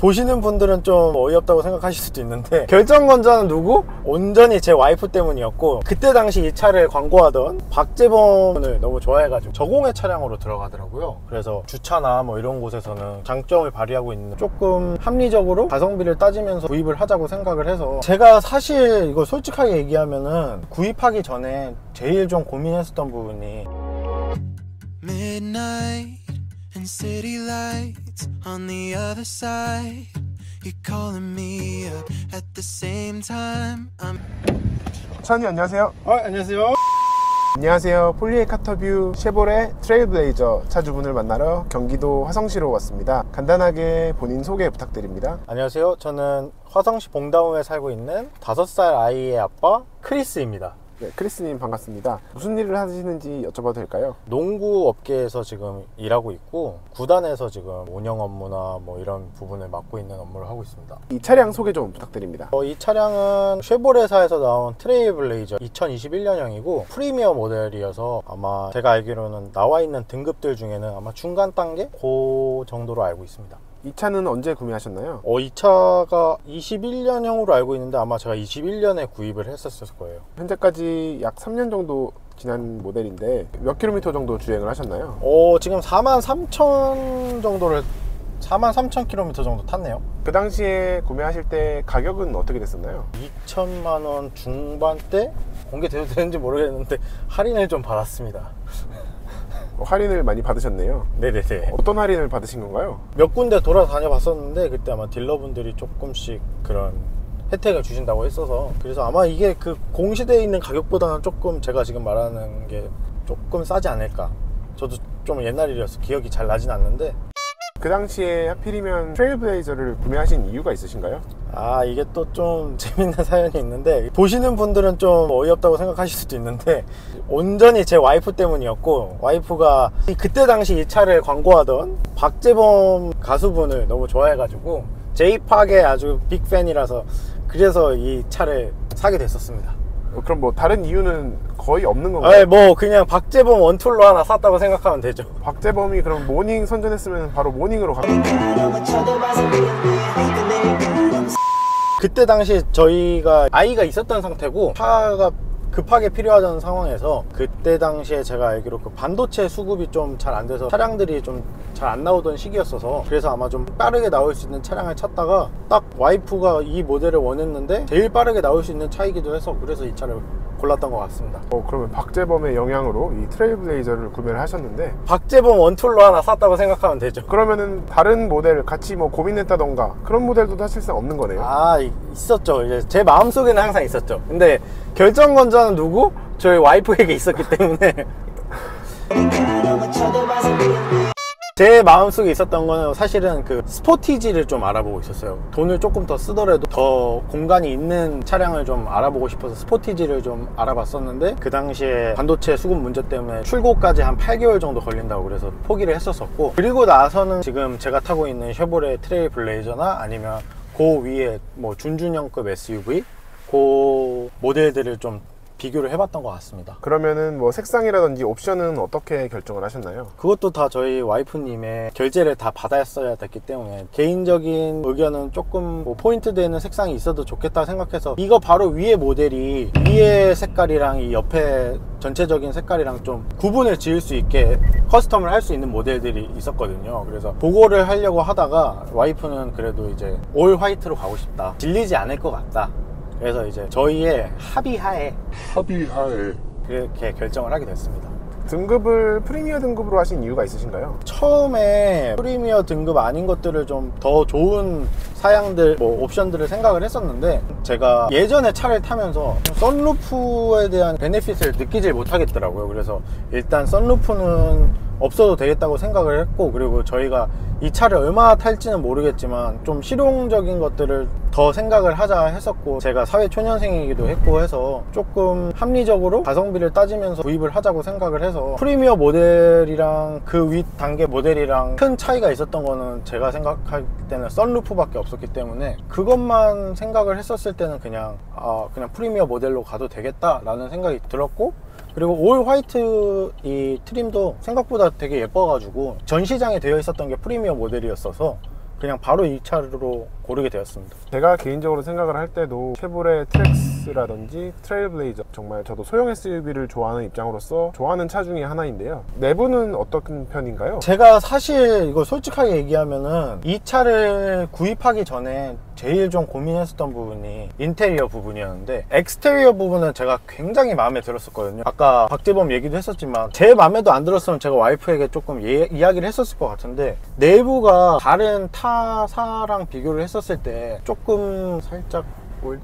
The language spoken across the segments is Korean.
보시는 분들은 좀 어이없다고 생각하실 수도 있는데 결정권자는 누구? 온전히 제 와이프 때문이었고, 그때 당시 이 차를 광고하던 박재범을 너무 좋아해가지고 저공해 차량으로 들어가더라고요. 그래서 주차나 뭐 이런 곳에서는 장점을 발휘하고 있는, 조금 합리적으로 가성비를 따지면서 구입을 하자고 생각을 해서, 제가 사실 이거 솔직하게 얘기하면은 구입하기 전에 제일 좀 고민했었던 부분이 Midnight and city lights on the other side. You're calling me up at the same time. 차장님 안녕하세요. 안녕하세요. 안녕하세요. 폴리의 카터뷰 쉐보레 트레일블레이저 차주분을 만나러 경기도 화성시로 왔습니다. 간단하게 본인 소개 부탁드립니다. 안녕하세요. 저는 화성시 봉다움에 살고 있는 5살 아이의 아빠 크리스입니다. 네, 크리스님 반갑습니다. 무슨 일을 하시는지 여쭤봐도 될까요? 농구 업계에서 지금 일하고 있고, 구단에서 지금 운영 업무나 뭐 이런 부분을 맡고 있는 업무를 하고 있습니다. 이 차량 소개 좀 부탁드립니다. 이 차량은 쉐보레사에서 나온 트레일블레이저 2021년형이고 프리미어 모델이어서, 아마 제가 알기로는 나와 있는 등급들 중에는 아마 중간 단계? 그 정도로 알고 있습니다. 이 차는 언제 구매하셨나요? 이 차가 21년형으로 알고 있는데 아마 제가 21년에 구입을 했었을 거예요. 현재까지 약 3년 정도 지난 모델인데 몇 킬로미터 정도 주행을 하셨나요? 지금 43,000 정도를 43,000km 정도 탔네요. 그 당시에 구매하실 때 가격은 어떻게 됐었나요? 2천만 원 중반대? 공개돼도 되는지 모르겠는데 할인을 좀 받았습니다. 할인을 많이 받으셨네요. 네네네. 어떤 할인을 받으신 건가요? 몇 군데 돌아다녀 봤었는데 그때 아마 딜러분들이 조금씩 그런 혜택을 주신다고 했어서, 그래서 아마 이게 그 공시되어 있는 가격보다는 조금 제가 지금 말하는 게 조금 싸지 않을까. 저도 좀 옛날 일이어서 기억이 잘 나진 않는데. 그 당시에 하필이면 트레일블레이저를 구매하신 이유가 있으신가요? 이게 또 좀 재밌는 사연이 있는데, 보시는 분들은 좀 어이없다고 생각하실 수도 있는데 온전히 제 와이프 때문이었고, 와이프가 그때 당시 이 차를 광고하던 박재범 가수분을 너무 좋아해가지고 제이팍의 아주 빅팬이라서, 그래서 이 차를 사게 됐었습니다. 그럼 뭐 다른 이유는 거의 없는 건가요? 뭐 그냥 박재범 원툴로 하나 샀다고 생각하면 되죠. 박재범이 그럼 모닝 선전했으면 바로 모닝으로 가고. 그때 당시 저희가 아이가 있었던 상태고 차가 급하게 필요하던 상황에서, 그때 당시에 제가 알기로 그 반도체 수급이 좀 잘 안 돼서 차량들이 좀 잘 안 나오던 시기였어서, 그래서 아마 좀 빠르게 나올 수 있는 차량을 찾다가 딱 와이프가 이 모델을 원했는데 제일 빠르게 나올 수 있는 차이기도 해서, 그래서 이 차를 골랐던 것 같습니다. 그러면 박재범의 영향으로 이 트레일블레이저를 구매를 하셨는데, 박재범 원툴로 하나 샀다고 생각하면 되죠. 그러면은 다른 모델 같이 뭐 고민했다던가 그런 모델도 사실상 없는 거네요. 있었죠. 이제 제 마음속에는 항상 있었죠. 근데 결정권자는 누구? 저희 와이프에게 있었기 때문에 제 마음속에 있었던 거는 사실은 그 스포티지를 좀 알아보고 있었어요. 돈을 조금 더 쓰더라도 더 공간이 있는 차량을 좀 알아보고 싶어서 스포티지를 좀 알아봤었는데, 그 당시에 반도체 수급 문제 때문에 출고까지 한 8개월 정도 걸린다고 그래서 포기를 했었었고, 그리고 나서는 지금 제가 타고 있는 쉐보레 트레일블레이저나 아니면 그 위에 뭐 준준형급 SUV 그 모델들을 좀 비교를 해봤던 것 같습니다. 그러면은 뭐 색상이라든지 옵션은 어떻게 결정을 하셨나요? 그것도 다 저희 와이프님의 결제를 다 받았어야 됐기 때문에, 개인적인 의견은 조금 뭐 포인트 되는 색상이 있어도 좋겠다 생각해서, 이거 바로 위에 모델이 위에 색깔이랑 이 옆에 전체적인 색깔이랑 좀 구분을 지을 수 있게 커스텀을 할 수 있는 모델들이 있었거든요. 그래서 그거를 하려고 하다가 와이프는 그래도 이제 올 화이트로 가고 싶다, 질리지 않을 것 같다, 그래서 이제 저희의 합의하에 그렇게 결정을 하게 됐습니다. 등급을 프리미어 등급으로 하신 이유가 있으신가요? 처음에 프리미어 등급 아닌 것들을 좀 더 좋은 사양들, 뭐 옵션들을 생각을 했었는데, 제가 예전에 차를 타면서 썬루프에 대한 베네핏을 느끼질 못하겠더라고요. 그래서 일단 썬루프는 없어도 되겠다고 생각을 했고, 그리고 저희가 이 차를 얼마나 탈지는 모르겠지만 좀 실용적인 것들을 더 생각을 하자 했었고, 제가 사회초년생이기도 했고 해서 조금 합리적으로 가성비를 따지면서 구입을 하자고 생각을 해서, 프리미어 모델이랑 그 윗 단계 모델이랑 큰 차이가 있었던 거는 제가 생각할 때는 썬루프밖에 없었기 때문에, 그것만 생각을 했었을 때는 그냥 프리미어 모델로 가도 되겠다라는 생각이 들었고, 그리고 올 화이트 이 트림도 생각보다 되게 예뻐가지고 전시장에 되어 있었던 게 프리미어 모델이었어서 그냥 바로 이 차로 고르게 되었습니다. 제가 개인적으로 생각을 할 때도 쉐보레 트랙스라든지 트레일블레이저, 정말 저도 소형 SUV를 좋아하는 입장으로서 좋아하는 차 중에 하나인데요. 내부는 어떤 편인가요? 제가 사실 이거 솔직하게 얘기하면은 이 차를 구입하기 전에 제일 좀 고민했었던 부분이 인테리어 부분이었는데, 엑스테리어 부분은 제가 굉장히 마음에 들었었거든요. 아까 박재범 얘기도 했었지만 제 마음에도 안 들었으면 제가 와이프에게 조금 이야기를 했었을 것 같은데, 내부가 다른 타사랑 비교를 했었을 때 조금 살짝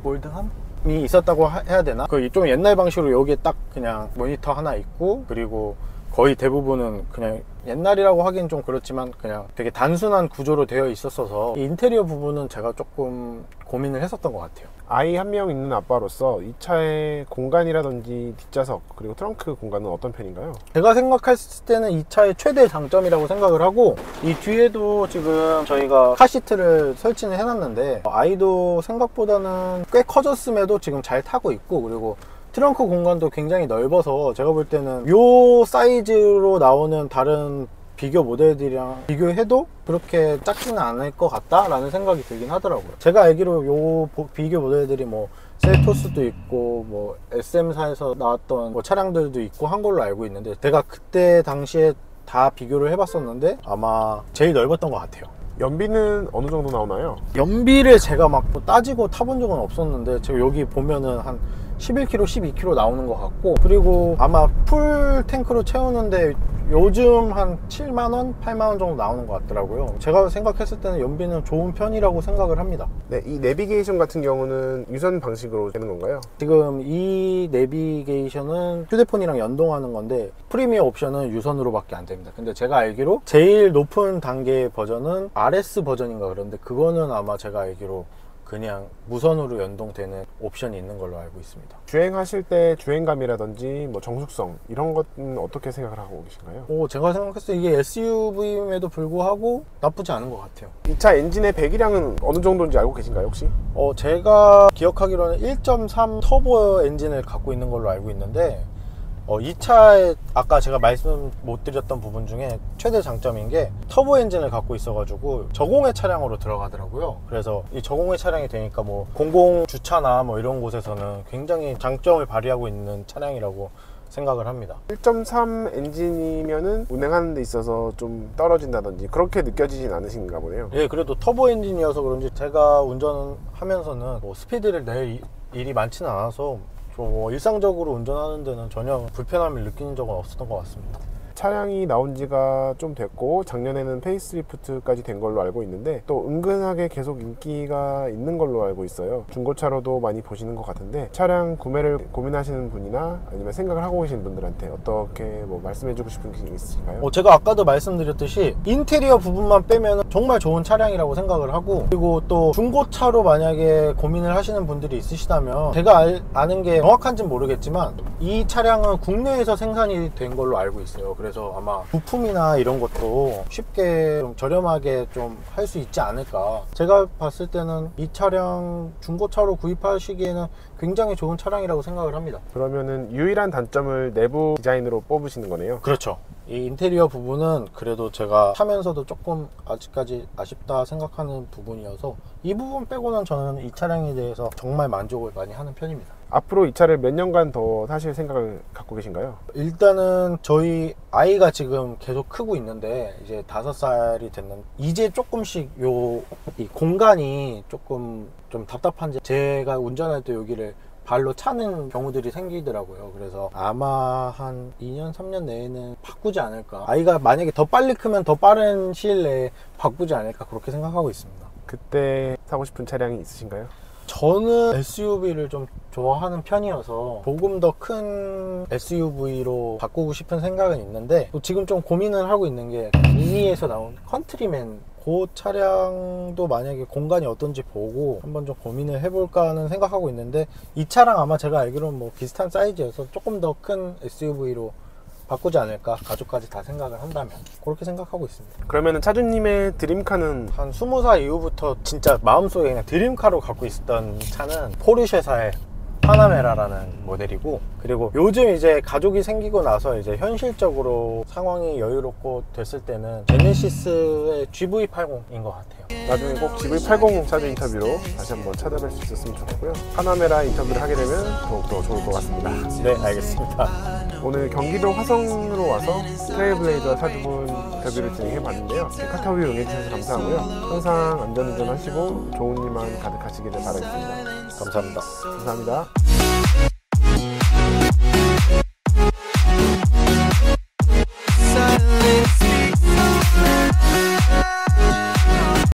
올드함이 있었다고 해야 되나? 그 좀 옛날 방식으로 여기에 딱 그냥 모니터 하나 있고, 그리고 거의 대부분은 그냥 옛날이라고 하긴 좀 그렇지만 그냥 되게 단순한 구조로 되어 있었어서 이 인테리어 부분은 제가 조금 고민을 했었던 것 같아요. 아이 한 명 있는 아빠로서 이 차의 공간이라든지 뒷좌석 그리고 트렁크 공간은 어떤 편인가요? 제가 생각했을 때는 이 차의 최대 장점이라고 생각을 하고, 이 뒤에도 지금 저희가 카시트를 설치는 해놨는데 아이도 생각보다는 꽤 커졌음에도 지금 잘 타고 있고, 그리고 트렁크 공간도 굉장히 넓어서 제가 볼 때는 요 사이즈로 나오는 다른 비교 모델들이랑 비교해도 그렇게 작지는 않을 것 같다라는 생각이 들긴 하더라고요. 제가 알기로 요 비교 모델들이 뭐 셀토스도 있고 뭐 SM사에서 나왔던 뭐 차량들도 있고 한 걸로 알고 있는데, 제가 그때 당시에 다 비교를 해봤었는데 아마 제일 넓었던 것 같아요. 연비는 어느 정도 나오나요? 연비를 제가 막 따지고 타본 적은 없었는데, 제가 여기 보면은 한 11km, 12km 나오는 것 같고, 그리고 아마 풀 탱크로 채우는데 요즘 한 7만원, 8만원 정도 나오는 것 같더라고요. 제가 생각했을 때는 연비는 좋은 편이라고 생각을 합니다. 네, 이 내비게이션 같은 경우는 유선 방식으로 되는 건가요? 지금 이 내비게이션은 휴대폰이랑 연동하는 건데 프리미어 옵션은 유선으로밖에 안 됩니다. 근데 제가 알기로 제일 높은 단계의 버전은 RS 버전인가 그런데, 그거는 아마 제가 알기로 그냥 무선으로 연동되는 옵션이 있는 걸로 알고 있습니다. 주행하실 때 주행감이라든지 뭐 정숙성 이런 것은 어떻게 생각을 하고 계신가요? 제가 생각했을 때 이게 SUV임에도 불구하고 나쁘지 않은 것 같아요. 이 차 엔진의 배기량은 어느 정도인지 알고 계신가요 혹시? 제가 기억하기로는 1.3 터보 엔진을 갖고 있는 걸로 알고 있는데, 이 차에 아까 제가 말씀 못 드렸던 부분 중에 최대 장점인 게 터보 엔진을 갖고 있어가지고 저공해 차량으로 들어가더라고요. 그래서 이 저공해 차량이 되니까 뭐 공공 주차나 뭐 이런 곳에서는 굉장히 장점을 발휘하고 있는 차량이라고 생각을 합니다. 1.3 엔진이면은 운행하는 데 있어서 좀 떨어진다든지 그렇게 느껴지진 않으신가 보네요. 예, 그래도 터보 엔진이어서 그런지 제가 운전하면서는 뭐 스피드를 낼 일이 많지는 않아서 뭐 일상적으로 운전하는 데는 전혀 불편함을 느끼는 적은 없었던 것 같습니다. 차량이 나온 지가 좀 됐고 작년에는 페이스리프트까지 된 걸로 알고 있는데, 또 은근하게 계속 인기가 있는 걸로 알고 있어요. 중고차로도 많이 보시는 것 같은데, 차량 구매를 고민하시는 분이나 아니면 생각을 하고 계신 분들한테 어떻게 뭐 말씀해주고 싶은 게 있으신가요? 제가 아까도 말씀드렸듯이 인테리어 부분만 빼면 정말 좋은 차량이라고 생각을 하고, 그리고 또 중고차로 만약에 고민을 하시는 분들이 있으시다면, 제가 아는 게 정확한지는 모르겠지만 이 차량은 국내에서 생산이 된 걸로 알고 있어요. 그래서 아마 부품이나 이런 것도 쉽게 좀 저렴하게 좀 할 수 있지 않을까. 제가 봤을 때는 이 차량 중고차로 구입하시기에는 굉장히 좋은 차량이라고 생각을 합니다. 그러면은 유일한 단점을 내부 디자인으로 뽑으시는 거네요. 그렇죠. 이 인테리어 부분은 그래도 제가 타면서도 조금 아직까지 아쉽다 생각하는 부분이어서 이 부분 빼고는 저는 이 차량에 대해서 정말 만족을 많이 하는 편입니다. 앞으로 이 차를 몇 년간 더 타실 생각을 갖고 계신가요? 일단은 저희 아이가 지금 계속 크고 있는데 이제 5살이 됐는데, 이제 조금씩 이 공간이 조금 좀 답답한지 제가 운전할 때 여기를 발로 차는 경우들이 생기더라고요. 그래서 아마 한 2년, 3년 내에는 바꾸지 않을까. 아이가 만약에 더 빨리 크면 더 빠른 시일 내에 바꾸지 않을까, 그렇게 생각하고 있습니다. 그때 사고 싶은 차량이 있으신가요? 저는 SUV를 좀 좋아하는 편이어서 조금 더 큰 SUV로 바꾸고 싶은 생각은 있는데, 또 지금 좀 고민을 하고 있는 게 미니에서 나온 컨트리맨, 그 차량도 만약에 공간이 어떤지 보고 한번 좀 고민을 해볼까 하는 생각하고 있는데, 이 차랑 아마 제가 알기로는 뭐 비슷한 사이즈여서 조금 더 큰 SUV로 바꾸지 않을까, 가족까지 다 생각을 한다면 그렇게 생각하고 있습니다. 그러면은 차주님의 드림카는? 한 20살 이후부터 진짜 마음속에 그냥 드림카로 갖고 있었던 차는 포르쉐사의 파나메라라는 모델이고, 그리고 요즘 이제 가족이 생기고 나서 이제 현실적으로 상황이 여유롭고 됐을 때는 제네시스의 GV80인 것 같아요. 나중에 꼭 GV80 차주 인터뷰로 다시 한번 찾아뵐 수 있었으면 좋겠고요. 파나메라 인터뷰를 하게 되면 더욱더 좋을 것 같습니다. 네, 알겠습니다. 오늘 경기도 화성으로 와서 트레일블레이저 차주분 인터뷰를 진행해봤는데요. 카카오에 응해주셔서 감사하고요. 항상 안전운전 하시고 좋은 일만 가득하시기를 바라겠습니다. 감사합니다. 감사합니다.